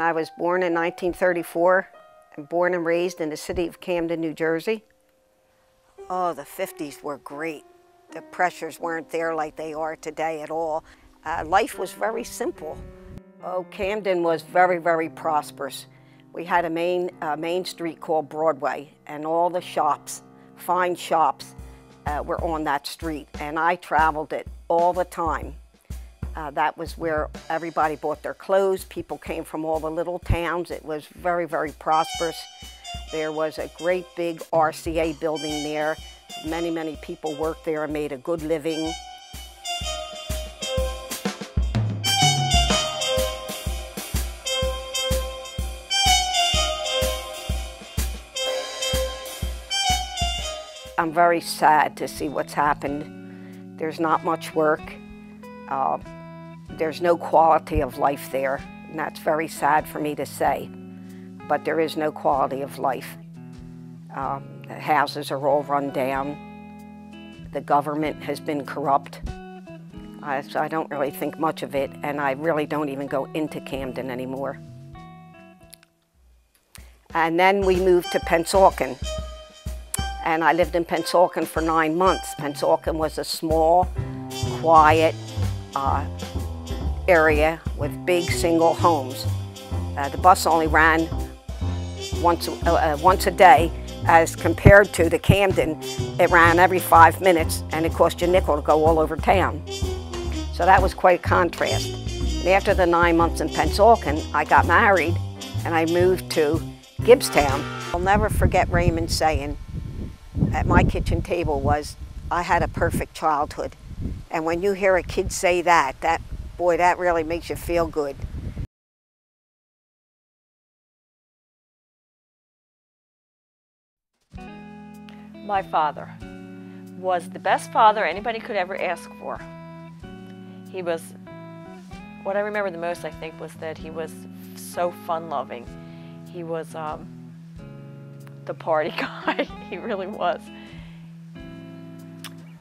I was born in 1934, and born and raised in the city of Camden, New Jersey. Oh, the 50s were great. The pressures weren't there like they are today at all. Life was very simple. Oh, Camden was very, very prosperous. We had a main street called Broadway, and all the shops, fine shops, were on that street, and I traveled it all the time. That was where everybody bought their clothes. People came from all the little towns. It was very, very prosperous. There was a great big RCA building there. Many, many people worked there and made a good living. I'm very sad to see what's happened. There's not much work. There's no quality of life there, and that's very sad for me to say. But there is no quality of life. The houses are all run down. The government has been corrupt. So I don't really think much of it, and I really don't even go into Camden anymore. And then we moved to Pennsauken. And I lived in Pennsauken for 9 months. Pennsauken was a small, quiet area with big single homes. The bus only ran once a day, as compared to the Camden, it ran every 5 minutes, and it cost you a nickel to go all over town. So that was quite a contrast. And after the 9 months in Pennsauken, I got married, and I moved to Gibbstown. I'll never forget Raymond saying at my kitchen table was, "I had a perfect childhood." And when you hear a kid say that, boy, that really makes you feel good. My father was the best father anybody could ever ask for. He was, what I remember the most, I think, was that he was so fun-loving. He was the party guy. He really was.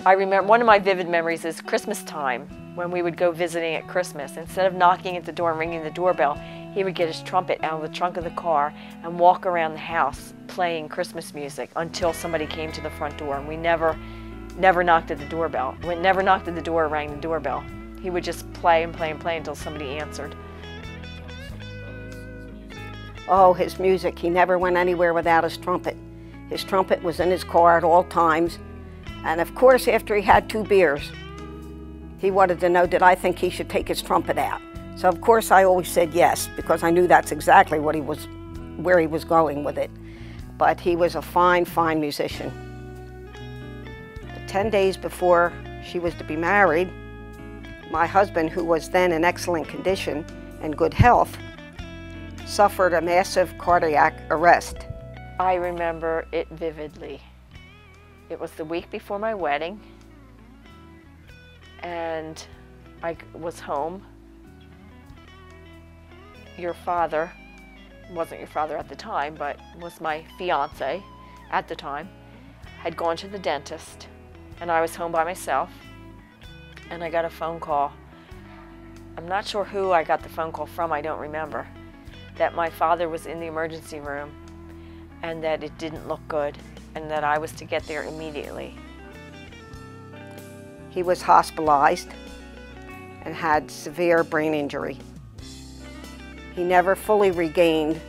I remember, one of my vivid memories is Christmas time, when we would go visiting at Christmas. Instead of knocking at the door and ringing the doorbell, he would get his trumpet out of the trunk of the car and walk around the house playing Christmas music until somebody came to the front door. And we never knocked at the doorbell. We never knocked at the door or rang the doorbell. He would just play and play and play until somebody answered. Oh, his music. He never went anywhere without his trumpet. His trumpet was in his car at all times. And of course, after he had 2 beers, he wanted to know, did I think he should take his trumpet out? So of course I always said yes, because I knew that's exactly what where he was going with it. But he was a fine, fine musician. 10 days before she was to be married, my husband, who was then in excellent condition and good health, suffered a massive cardiac arrest. I remember it vividly. It was the week before my wedding, and I was home. Your father, wasn't your father at the time, but was my fiance at the time, had gone to the dentist, and I was home by myself, and I got a phone call. I'm not sure who I got the phone call from, I don't remember, that my father was in the emergency room and that it didn't look good, and that I was to get there immediately. He was hospitalized and had severe brain injury. He never fully regained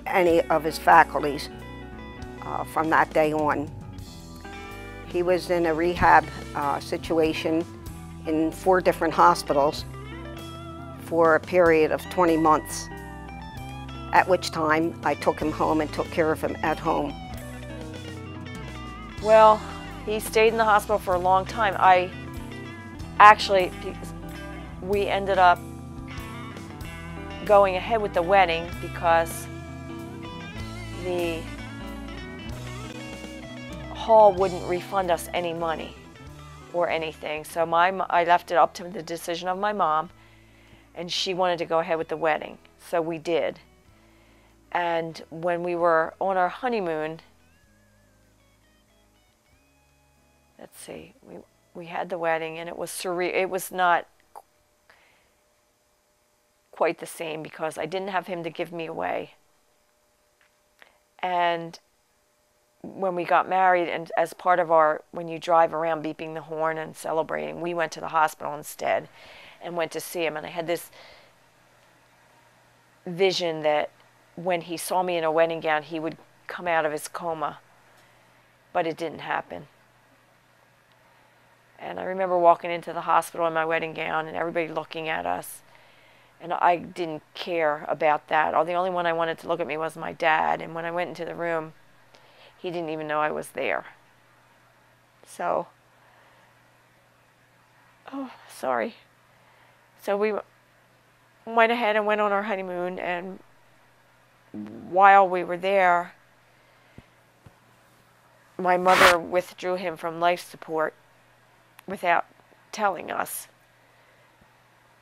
any of his faculties from that day on. He was in a rehab situation in 4 different hospitals for a period of 20 months, at which time I took him home and took care of him at home. Well, he stayed in the hospital for a long time. We ended up going ahead with the wedding because the hall wouldn't refund us any money or anything. So I left it up to the decision of my mom, and she wanted to go ahead with the wedding. So we did. And when we were on our honeymoon, let's see, we had the wedding, and it was surreal. It was not quite the same because I didn't have him to give me away. And when we got married, and as part of our, when you drive around beeping the horn and celebrating, we went to the hospital instead and went to see him. And I had this vision that when he saw me in a wedding gown, he would come out of his coma. But it didn't happen. And I remember walking into the hospital in my wedding gown and everybody looking at us. And I didn't care about that. The only one I wanted to look at me was my dad. And when I went into the room, he didn't even know I was there. So, oh, sorry. So we went ahead and went on our honeymoon. And while we were there, my mother withdrew him from life support without telling us.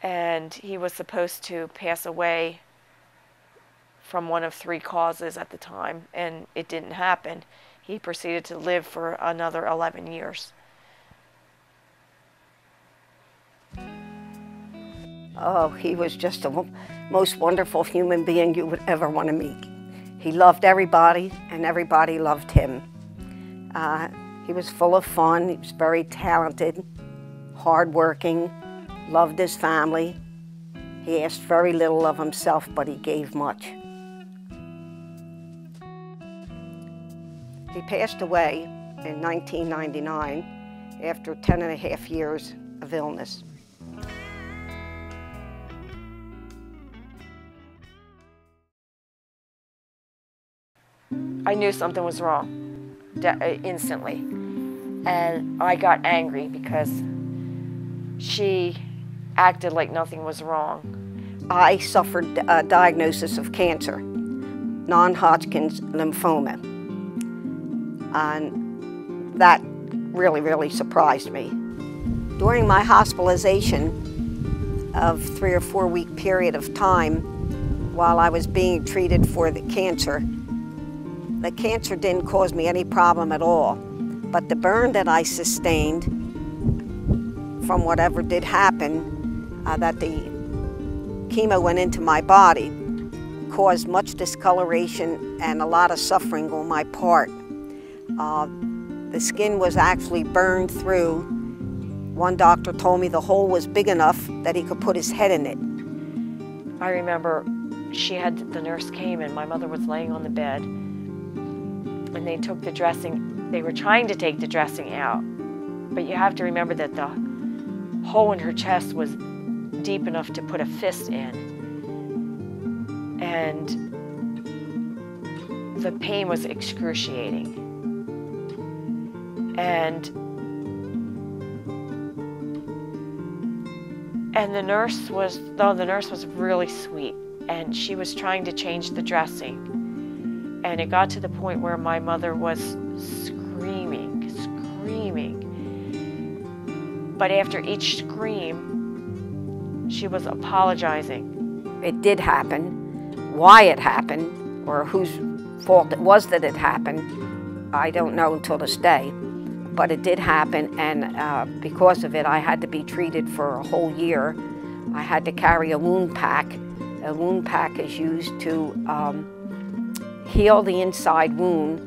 And he was supposed to pass away from one of 3 causes at the time, and it didn't happen. He proceeded to live for another 11 years. Oh, he was just the most wonderful human being you would ever want to meet. He loved everybody, and everybody loved him. He was full of fun. He was very talented, hardworking, loved his family. He asked very little of himself, but he gave much. He passed away in 1999 after 10.5 years of illness. I knew something was wrong instantly. And I got angry because she acted like nothing was wrong. I suffered a diagnosis of cancer, non-Hodgkin's lymphoma. And that really, really surprised me. During my hospitalization of 3 or 4 week period of time while I was being treated for the cancer didn't cause me any problem at all. But the burn that I sustained from whatever did happen, that the chemo went into my body, caused much discoloration and a lot of suffering on my part. The skin was actually burned through. One doctor told me the hole was big enough that he could put his head in it. I remember the nurse came and my mother was laying on the bed and they took the dressing. They were trying to take the dressing out, but you have to remember that the hole in her chest was deep enough to put a fist in. And the pain was excruciating. And the nurse was really sweet, and she was trying to change the dressing. And it got to the point where my mother was screaming. But after each scream, she was apologizing. It did happen. Why it happened, or whose fault it was that it happened, I don't know until this day. But it did happen, and because of it, I had to be treated for a whole year. I had to carry a wound pack. A wound pack is used to heal the inside wound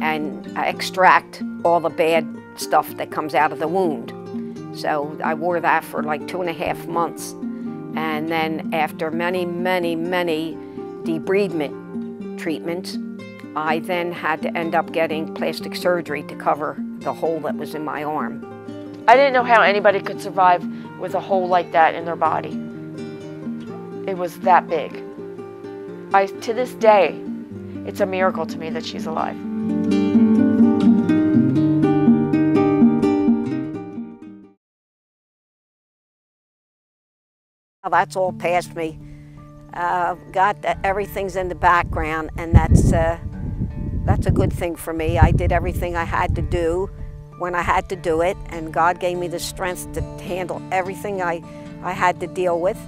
and extract all the bad stuff that comes out of the wound. So I wore that for like 2.5 months. And then after many debridement treatments, I then had to end up getting plastic surgery to cover the hole that was in my arm. I didn't know how anybody could survive with a hole like that in their body. It was that big. To this day, it's a miracle to me that she's alive. That's all past me. Everything's in the background, and that's a good thing for me. I did everything I had to do when I had to do it, and God gave me the strength to handle everything I had to deal with.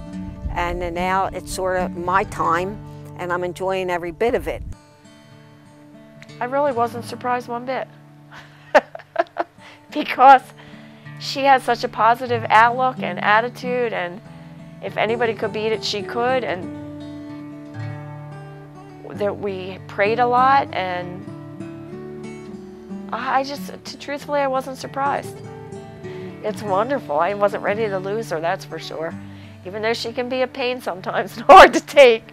And then now it's sort of my time, and I'm enjoying every bit of it. I really wasn't surprised one bit. Because she had such a positive outlook and attitude, and if anybody could beat it, she could, and that we prayed a lot, and truthfully, I wasn't surprised. It's wonderful. I wasn't ready to lose her, that's for sure. Even though she can be a pain sometimes and hard to take,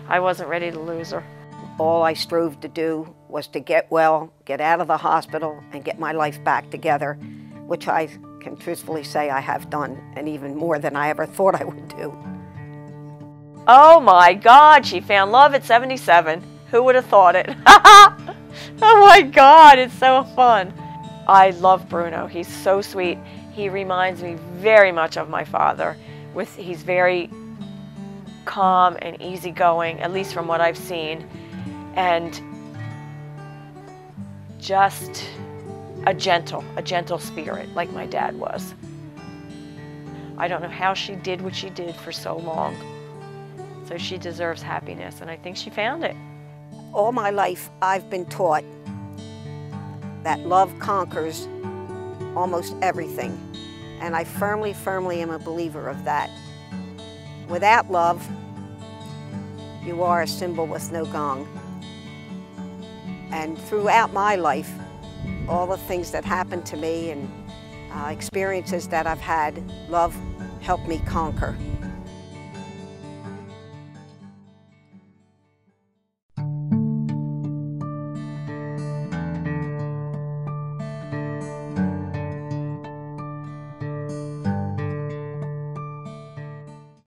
I wasn't ready to lose her. All I strove to do was to get well, get out of the hospital, and get my life back together, which I can truthfully say I have done, and even more than I ever thought I would do. Oh my God, she found love at 77. Who would have thought it? Oh my God, it's so fun. I love Bruno. He's so sweet. He reminds me very much of my father. He's very calm and easygoing, at least from what I've seen, and just a gentle spirit like my dad was. I don't know how she did what she did for so long. So she deserves happiness, and I think she found it. All my life, I've been taught that love conquers almost everything. And I firmly, firmly am a believer of that. Without love, you are a cymbal with no gong. And throughout my life, all the things that happened to me and experiences that I've had, love helped me conquer.